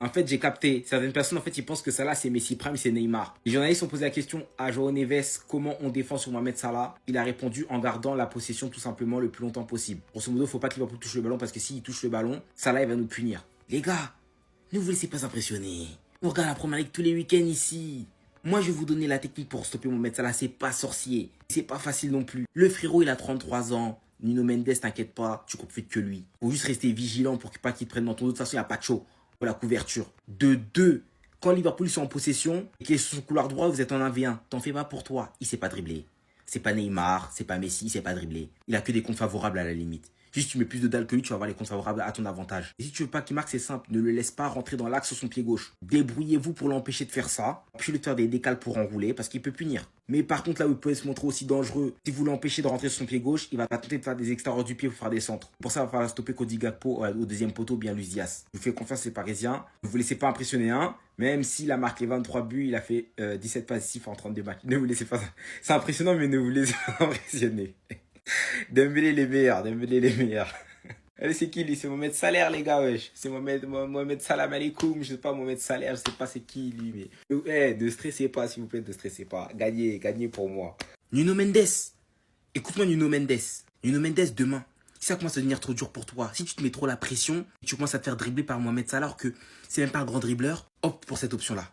En fait, j'ai capté. Certaines personnes, en fait, ils pensent que Salah, c'est Messi Prime, c'est Neymar. Les journalistes ont posé la question à João Neves, comment on défend sur Mohamed Salah. Il a répondu en gardant la possession tout simplement le plus longtemps possible. Grosso modo, faut pas que Liverpool touche le ballon parce que s'il touche le ballon, Salah, il va nous punir. Les gars, ne vous laissez pas impressionner. On regarde la Première Ligue tous les week-ends ici. Moi, je vais vous donner la technique pour stopper Mohamed Salah. C'est pas sorcier. C'est pas facile non plus. Le frérot, il a 33 ans. Nuno Mendes, t'inquiète pas, tu comptes que lui. Faut juste rester vigilant pour pas qu'il te prenne dans ton dos. De toute façon, il n'y a pas de show pour la couverture. De deux, quand Liverpool sont en possession et qu'il est sur son couloir droit, vous êtes en 1v1. T'en fais pas pour toi. Il sait pas dribbler. C'est pas Neymar, c'est pas Messi, il sait pas dribbler. Il a que des comptes favorables à la limite. Juste tu mets plus de dalle que lui, tu vas avoir les comptes favorables à ton avantage. Et si tu veux pas qu'il marque, c'est simple. Ne le laisse pas rentrer dans l'axe sur son pied gauche. Débrouillez-vous pour l'empêcher de faire ça. Empêchez-le de faire des décales pour enrouler parce qu'il peut punir. Mais par contre, là où il peut se montrer aussi dangereux, si vous l'empêchez de rentrer sur son pied gauche, il va tenter de faire des extérieurs du pied pour faire des centres. Pour ça, il va falloir stopper Cody Gakpo au deuxième poteau, bien Luis Diaz. Je vous fais confiance, c'est parisien. Ne vous laissez pas impressionner, hein. Même s'il a marqué 23 buts, il a fait 17 passes décisives en 32 matchs. Ne vous laissez pas. C'est impressionnant, mais ne vous laissez pas impressionner. Dembélé les meilleurs, Dembélé les meilleurs. Allez, c'est qui lui? C'est Mohamed Salah, les gars, wesh. C'est Mohamed Salam alaikum. Je sais pas, Mohamed Salah, je sais pas c'est qui lui, mais. Ne stressez pas, s'il vous plaît, ne stressez pas. Gagnez pour moi. Nuno Mendes. Écoute-moi, Nuno Mendes. Nuno Mendes, demain, si ça commence à devenir trop dur pour toi, si tu te mets trop la pression, tu commences à te faire dribbler par Mohamed Salah, alors que c'est même pas un grand dribbleur, opte pour cette option-là.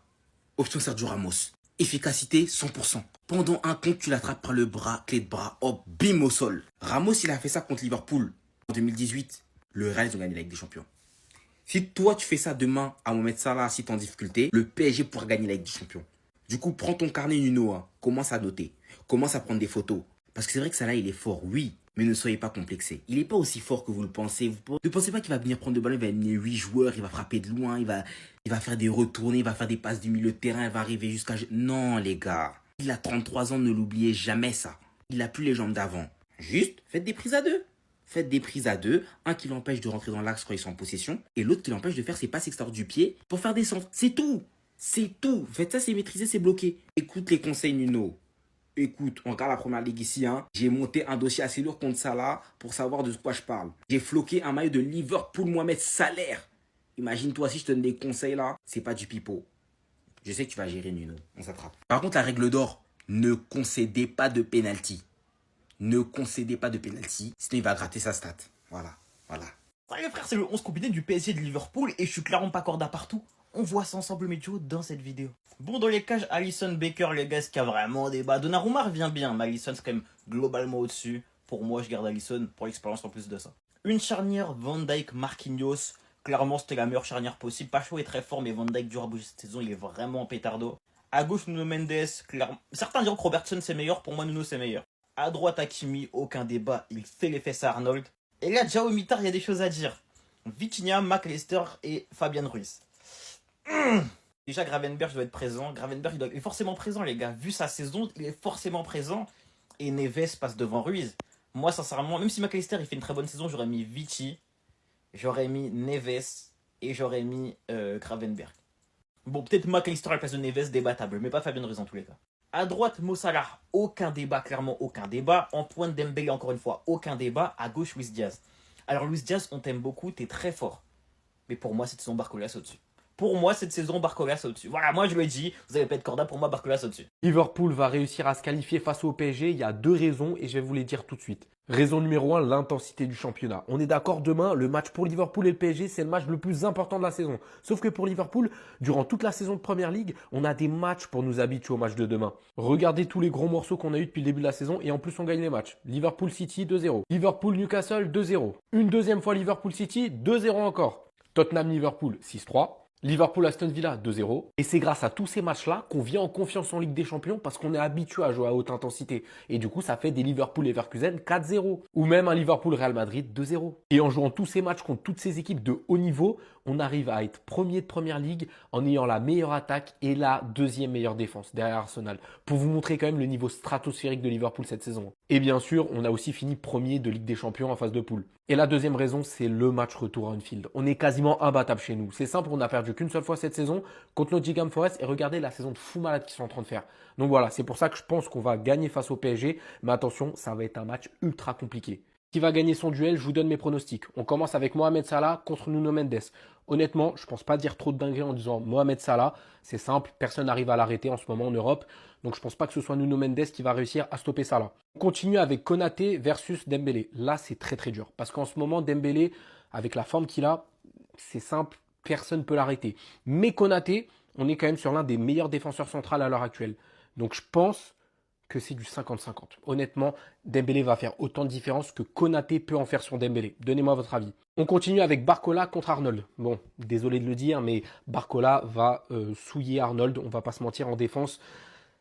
Option Sergio Ramos. Efficacité 100%. Pendant un compte, tu l'attrapes par le bras, clé de bras, hop, bim au sol. Ramos, il a fait ça contre Liverpool. En 2018, le Real, ils ont gagné la Ligue des Champions. Si toi, tu fais ça demain à Mohamed Salah, si tu es en difficulté, le PSG pourra gagner la Ligue des Champions. Du coup, prends ton carnet Nuno, hein. Commence à noter. Commence à prendre des photos. Parce que c'est vrai que Salah, il est fort, oui. Mais ne soyez pas complexés. Il n'est pas aussi fort que vous le pensez. Ne pensez pas qu'il va venir prendre le ballon, il va amener 8 joueurs, il va frapper de loin, il va faire des retournées, il va faire des passes du milieu de terrain, il va arriver jusqu'à... Non, les gars. Il a 33 ans, ne l'oubliez jamais ça. Il n'a plus les jambes d'avant. Juste, faites des prises à deux. Faites des prises à deux, un qui l'empêche de rentrer dans l'axe quand ils sont en possession, et l'autre qui l'empêche de faire ses passes extérieures du pied pour faire des centres. C'est tout. C'est tout. Faites ça, c'est maîtrisé, c'est bloqué. Écoute les conseils Nuno. Écoute, on regarde la Première Ligue ici, hein. J'ai monté un dossier assez lourd contre Salah pour savoir de quoi je parle. J'ai floqué un maillot de Liverpool Mohamed Salah. Imagine-toi si je te donne des conseils là, c'est pas du pipeau. Je sais que tu vas gérer Nuno, on s'attrape. Par contre, la règle d'or, ne concédez pas de penalty. Ne concédez pas de penalty, sinon il va gratter sa stat. Voilà. Salut frère, c'est le 11 combiné du PSG de Liverpool et je suis clairement pas corda partout. On voit ça ensemble mes duos dans cette vidéo. Bon, dans les cages, Alisson Baker, les gars, ce qui a vraiment débat. Donnarumma revient bien, mais Alisson c'est quand même globalement au-dessus. Pour moi, je garde Alisson pour l'expérience en plus de ça. Une charnière Van Dijk Marquinhos. Clairement, c'était la meilleure charnière possible. Pacho est très fort, mais Van Dijk dur à bouger cette saison, il est vraiment en pétardo. À gauche, Nuno Mendes, clairement. Certains diront que Robertson c'est meilleur, pour moi Nuno c'est meilleur. À droite, Hakimi, aucun débat, il fait les fesses à Arnold. Et là, déjà au mitard, il y a des choses à dire. Vitinha, McAllister et Fabian Ruiz. Déjà, Gravenberch doit être présent. Gravenberch il est forcément présent, les gars. Vu sa saison, il est forcément présent. Et Neves passe devant Ruiz. Moi, sincèrement, même si McAllister il fait une très bonne saison, j'aurais mis Vici, j'aurais mis Neves et j'aurais mis Gravenberch. Bon, peut-être McAllister à la place de Neves, débattable, mais pas Fabian Ruiz en tous les cas. À droite, Mo Salah, aucun débat, clairement aucun débat. En pointe, Dembélé, encore une fois, aucun débat. À gauche, Luis Diaz. Alors, Luis Diaz, on t'aime beaucoup, t'es très fort. Mais pour moi, cette saison, Barcola, c'est au-dessus. Pour moi, cette saison, Barcola, c'est au-dessus. Voilà, moi, je le dis, vous avez pas de corda, pour moi, Barcola, c'est au-dessus. Liverpool va réussir à se qualifier face au PSG. Il y a deux raisons et je vais vous les dire tout de suite. Raison numéro 1, l'intensité du championnat. On est d'accord, demain, le match pour Liverpool et le PSG, c'est le match le plus important de la saison. Sauf que pour Liverpool, durant toute la saison de Première Ligue, on a des matchs pour nous habituer au match de demain. Regardez tous les gros morceaux qu'on a eu depuis le début de la saison et en plus on gagne les matchs. Liverpool City 2-0. Liverpool Newcastle 2-0. Une deuxième fois Liverpool City 2-0 encore. Tottenham Liverpool 6-3. Liverpool Aston Villa 2-0. Et c'est grâce à tous ces matchs-là qu'on vient en confiance en Ligue des Champions parce qu'on est habitué à jouer à haute intensité. Et du coup, ça fait des Liverpool Leverkusen 4-0. Ou même un Liverpool Real Madrid 2-0. Et en jouant tous ces matchs contre toutes ces équipes de haut niveau, on arrive à être premier de Première Ligue en ayant la meilleure attaque et la deuxième meilleure défense derrière Arsenal. Pour vous montrer quand même le niveau stratosphérique de Liverpool cette saison. Et bien sûr, on a aussi fini premier de Ligue des Champions en phase de poule. Et la deuxième raison, c'est le match retour à Anfield. On est quasiment imbattable chez nous. C'est simple, on n'a perdu qu'une seule fois cette saison contre Nottingham Forest et regardez la saison de fou malade qu'ils sont en train de faire. Donc voilà, c'est pour ça que je pense qu'on va gagner face au PSG. Mais attention, ça va être un match ultra compliqué. Qui va gagner son duel? Je vous donne mes pronostics. On commence avec Mohamed Salah contre Nuno Mendes. Honnêtement, je ne pense pas dire trop de dingueries en disant Mohamed Salah. C'est simple, personne n'arrive à l'arrêter en ce moment en Europe. Donc je ne pense pas que ce soit Nuno Mendes qui va réussir à stopper Salah. On continue avec Konaté versus Dembélé. Là, c'est très très dur. Parce qu'en ce moment, Dembélé, avec la forme qu'il a, c'est simple, personne ne peut l'arrêter. Mais Konaté, on est quand même sur l'un des meilleurs défenseurs centrales à l'heure actuelle. Donc je pense que c'est du 50-50. Honnêtement, Dembélé va faire autant de différence que Konaté peut en faire sur Dembélé. Donnez-moi votre avis. On continue avec Barcola contre Arnold. Bon, désolé de le dire, mais Barcola va souiller Arnold. On va pas se mentir, en défense,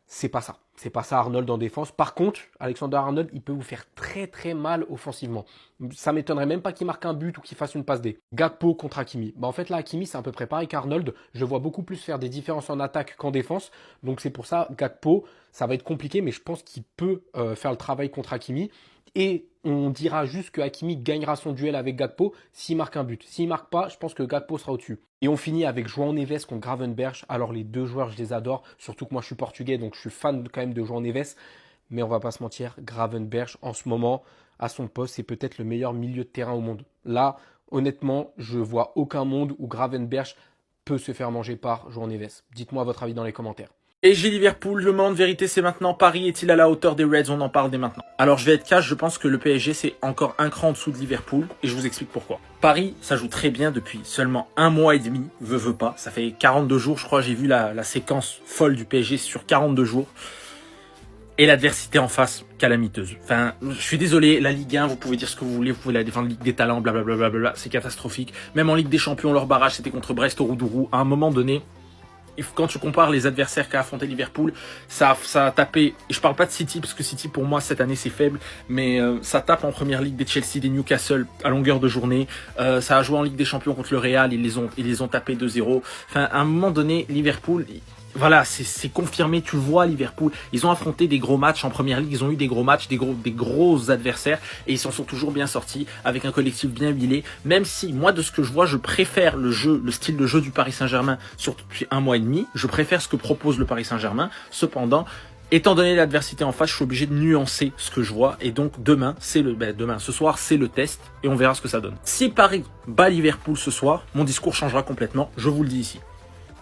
c'est pas ça. C'est pas ça Arnold en défense. Par contre, Alexander Arnold, il peut vous faire très très mal offensivement. Ça m'étonnerait même pas qu'il marque un but ou qu'il fasse une passe D. Gakpo contre Hakimi. Bah en fait là, Hakimi, c'est à peu près pareil qu'Arnold. Je vois beaucoup plus faire des différences en attaque qu'en défense. Donc c'est pour ça, Gakpo, ça va être compliqué, mais je pense qu'il peut faire le travail contre Hakimi. Et on dira juste que Hakimi gagnera son duel avec Gakpo s'il marque un but. S'il marque pas, je pense que Gakpo sera au-dessus. Et on finit avec João Neves contre Gravenberch. Alors les deux joueurs, je les adore. Surtout que moi, je suis portugais, donc je suis fan quand même de João Neves. Mais on va pas se mentir, Gravenberch, en ce moment, à son poste, c'est peut-être le meilleur milieu de terrain au monde. Là, honnêtement, je vois aucun monde où Gravenberch peut se faire manger par João Neves. Dites-moi votre avis dans les commentaires. Et j'ai Liverpool, le moment de vérité c'est maintenant. Paris est-il à la hauteur des Reds? On en parle dès maintenant. Alors je vais être cash, je pense que le PSG c'est encore un cran en dessous de Liverpool et je vous explique pourquoi. Paris, ça joue très bien depuis seulement un mois et demi, veut pas. Ça fait 42 jours, je crois, j'ai vu la séquence folle du PSG sur 42 jours. Et l'adversité en face, calamiteuse. Enfin, je suis désolé, la Ligue 1, vous pouvez dire ce que vous voulez, vous pouvez la défendre, Ligue des Talents, blablabla, c'est catastrophique. Même en Ligue des Champions, leur barrage c'était contre Brest au Roudourou. À un moment donné, quand tu compares les adversaires qu'a affronté Liverpool, ça a tapé, et je parle pas de City, parce que City pour moi cette année c'est faible, mais ça tape en première ligue des Chelsea, des Newcastle à longueur de journée, ça a joué en Ligue des Champions contre le Real, ils les ont tapés 2-0, enfin à un moment donné Liverpool... Voilà, c'est confirmé, tu le vois, Liverpool, ils ont affronté des gros matchs en première ligue, ils ont eu des gros matchs, des gros adversaires, et ils s'en sont toujours bien sortis, avec un collectif bien huilé, même si, moi, de ce que je vois, je préfère le style de jeu du Paris Saint-Germain, surtout depuis un mois et demi, je préfère ce que propose le Paris Saint-Germain, cependant, étant donné l'adversité en face, je suis obligé de nuancer ce que je vois, et donc demain, ce soir, c'est le test, et on verra ce que ça donne. Si Paris bat Liverpool ce soir, mon discours changera complètement, je vous le dis ici.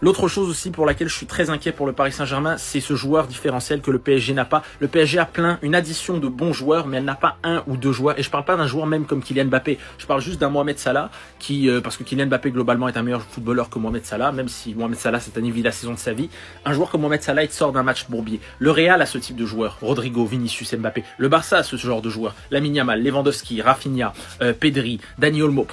L'autre chose aussi pour laquelle je suis très inquiet pour le Paris Saint-Germain, c'est ce joueur différentiel que le PSG n'a pas. Le PSG a une addition de bons joueurs, mais elle n'a pas un ou deux joueurs. Et je parle pas d'un joueur même comme Kylian Mbappé. Je parle juste d'un Mohamed Salah, parce que Kylian Mbappé globalement est un meilleur footballeur que Mohamed Salah, même si Mohamed Salah cette année vit la saison de sa vie. Un joueur comme Mohamed Salah, il sort d'un match bourbier. Le Real a ce type de joueur. Rodrigo, Vinicius, Mbappé. Le Barça a ce genre de joueur. Lamine Yamal, Lewandowski, Rafinha, Pedri, Dani Olmo.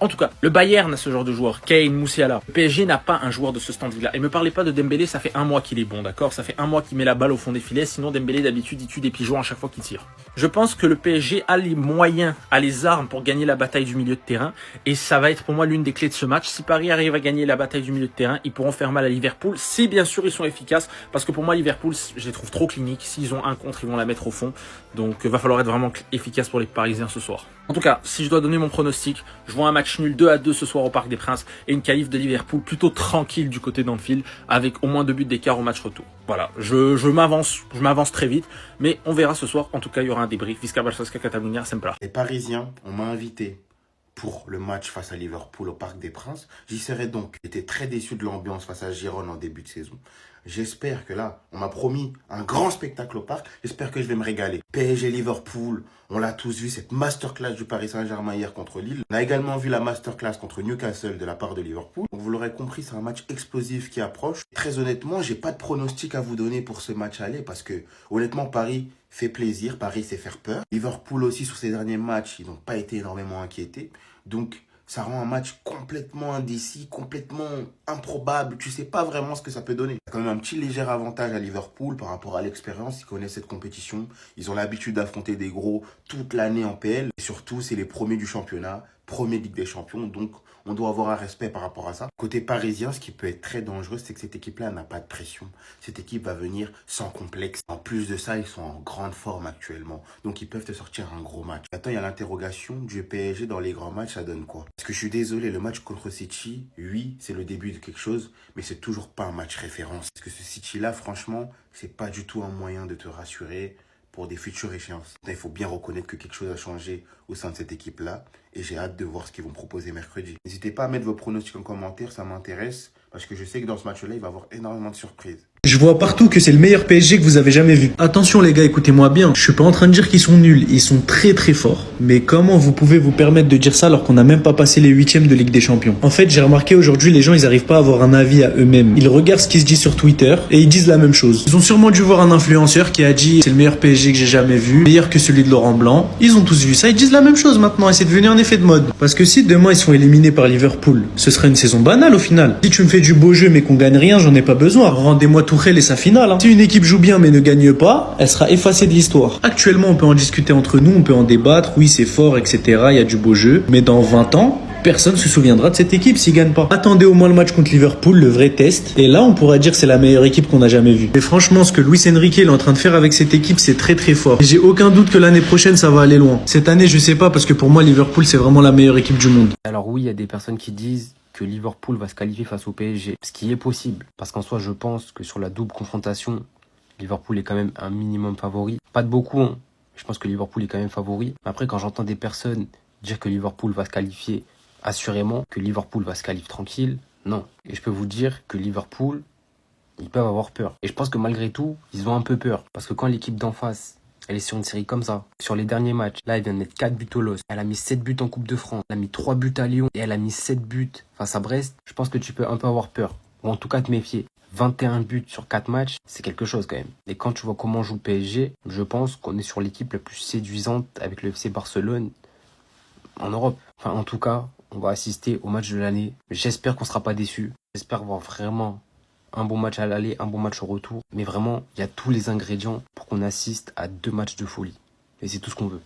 En tout cas, le Bayern a ce genre de joueur. Kane, Musiala. Le PSG n'a pas un joueur de ce standing-là. Et me parlez pas de Dembélé, ça fait un mois qu'il est bon, d'accord? Ça fait un mois qu'il met la balle au fond des filets, sinon Dembélé d'habitude il tue des pigeons à chaque fois qu'il tire. Je pense que le PSG a les moyens, a les armes pour gagner la bataille du milieu de terrain, et ça va être pour moi l'une des clés de ce match. Si Paris arrive à gagner la bataille du milieu de terrain, ils pourront faire mal à Liverpool, si bien sûr ils sont efficaces, parce que pour moi Liverpool, je les trouve trop cliniques. S'ils ont un contre, ils vont la mettre au fond, donc va falloir être vraiment efficace pour les Parisiens ce soir. En tout cas, si je dois donner mon pronostic, je vois un match nul 2-2 ce soir au Parc des Princes, et une qualif de Liverpool plutôt tranquille du côté d'Anfield, avec au moins 2 buts d'écart au match retour. Voilà, je m'avance très vite, mais on verra ce soir. En tout cas, il y aura un débrief. Visca Barça Catalunya, sempre. Les Parisiens, on m'a invité pour le match face à Liverpool au Parc des Princes. J'y serai donc. J'étais très déçu de l'ambiance face à Girona en début de saison. J'espère que là, on m'a promis un grand spectacle au parc. J'espère que je vais me régaler. PSG Liverpool, on l'a tous vu, cette masterclass du Paris Saint-Germain hier contre Lille. On a également vu la masterclass contre Newcastle de la part de Liverpool. Donc vous l'aurez compris, c'est un match explosif qui approche. Très honnêtement, j'ai pas de pronostic à vous donner pour ce match aller parce que honnêtement, Paris fait plaisir, Paris sait faire peur. Liverpool aussi, sur ces derniers matchs, ils n'ont pas été énormément inquiétés. Donc ça rend un match complètement indécis, complètement improbable. Tu sais pas vraiment ce que ça peut donner. Il y a quand même un petit léger avantage à Liverpool par rapport à l'expérience. Ils connaissent cette compétition. Ils ont l'habitude d'affronter des gros toute l'année en PL. Et surtout, c'est les premiers du championnat, premiers Ligue des Champions. Donc, on doit avoir un respect par rapport à ça. Côté parisien, ce qui peut être très dangereux, c'est que cette équipe-là n'a pas de pression. Cette équipe va venir sans complexe. En plus de ça, ils sont en grande forme actuellement. Donc, ils peuvent te sortir un gros match. Maintenant, il y a l'interrogation du PSG dans les grands matchs, ça donne quoi? Parce que je suis désolé, le match contre City, oui, c'est le début de quelque chose, mais c'est toujours pas un match référence. Parce que ce City-là, franchement, c'est pas du tout un moyen de te rassurer. pour des futures échéances. Il faut bien reconnaître que quelque chose a changé au sein de cette équipe-là et j'ai hâte de voir ce qu'ils vont proposer mercredi. N'hésitez pas à mettre vos pronostics en commentaire, ça m'intéresse parce que je sais que dans ce match-là, il va y avoir énormément de surprises. Je vois partout que c'est le meilleur PSG que vous avez jamais vu. Attention les gars, écoutez-moi bien. Je suis pas en train de dire qu'ils sont nuls. Ils sont très très forts. Mais comment vous pouvez vous permettre de dire ça alors qu'on n'a même pas passé les huitièmes de Ligue des Champions? En fait, j'ai remarqué aujourd'hui, les gens, ils arrivent pas à avoir un avis à eux-mêmes. Ils regardent ce qui se dit sur Twitter et ils disent la même chose. Ils ont sûrement dû voir un influenceur qui a dit c'est le meilleur PSG que j'ai jamais vu, meilleur que celui de Laurent Blanc. Ils ont tous vu ça. Ils disent la même chose maintenant et c'est devenu un effet de mode. Parce que si demain ils sont éliminés par Liverpool, ce serait une saison banale au final. Si tu me fais du beau jeu mais qu'on gagne rien, j'en ai pas besoin. Rendez-moi Tourelle et sa finale. Si une équipe joue bien mais ne gagne pas, elle sera effacée de l'histoire. Actuellement, on peut en discuter entre nous, on peut en débattre, oui c'est fort, etc. Il y a du beau jeu. Mais dans 20 ans, personne se souviendra de cette équipe s'ils gagnent pas. Attendez au moins le match contre Liverpool, le vrai test. Et là, on pourra dire que c'est la meilleure équipe qu'on a jamais vue. Et franchement, ce que Luis Enrique est en train de faire avec cette équipe, c'est très très fort. Et j'ai aucun doute que l'année prochaine, ça va aller loin. Cette année, je sais pas, parce que pour moi, Liverpool, c'est vraiment la meilleure équipe du monde. Alors oui, il y a des personnes qui disent que Liverpool va se qualifier face au PSG, ce qui est possible. Parce qu'en soi, je pense que sur la double confrontation, Liverpool est quand même un minimum favori. Pas de beaucoup, hein. Je pense que Liverpool est quand même favori. Après, quand j'entends des personnes dire que Liverpool va se qualifier assurément, que Liverpool va se qualifier tranquille, non. Et je peux vous dire que Liverpool, ils peuvent avoir peur. Et je pense que malgré tout, ils ont un peu peur. Parce que quand l'équipe d'en face, elle est sur une série comme ça, sur les derniers matchs, là, elle vient de mettre 4 buts au LOS. Elle a mis 7 buts en Coupe de France. Elle a mis 3 buts à Lyon. Et elle a mis 7 buts face à Brest. Je pense que tu peux un peu avoir peur. Ou en tout cas te méfier. 21 buts sur 4 matchs, c'est quelque chose quand même. Et quand tu vois comment joue le PSG, je pense qu'on est sur l'équipe la plus séduisante avec le FC Barcelone en Europe. Enfin, en tout cas, on va assister au match de l'année. J'espère qu'on ne sera pas déçus. J'espère voir vraiment un bon match à l'aller, un bon match au retour. Mais vraiment, il y a tous les ingrédients pour qu'on assiste à 2 matchs de folie. Et c'est tout ce qu'on veut.